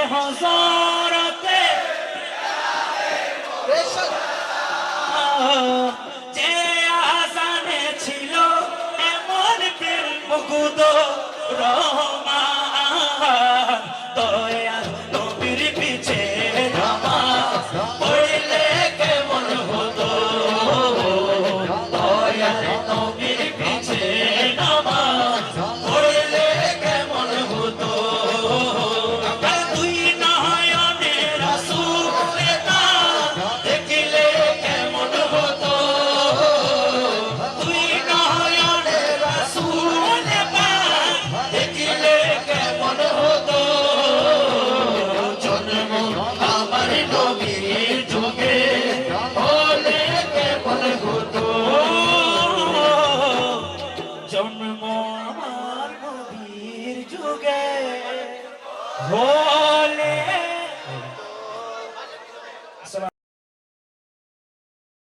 হযরতে যে আজানে ছিল এমন দিল মুগ্ধ রহমান দয়াল নবীর পিছে নামাজ পড়লে কেমন হতো দয়াল নবীর পিছে নামাজ পড়লে কেমন হতো দুই নয়নে রাসূলের নাম দেখলে কেমন হতো দুই নয়নে রাসূলের নাম দেখলে কেমন হতো জন্ম আমার নবীর যুগে হলে কেমন হতো জন্ম আমার নবীর যুগে হলে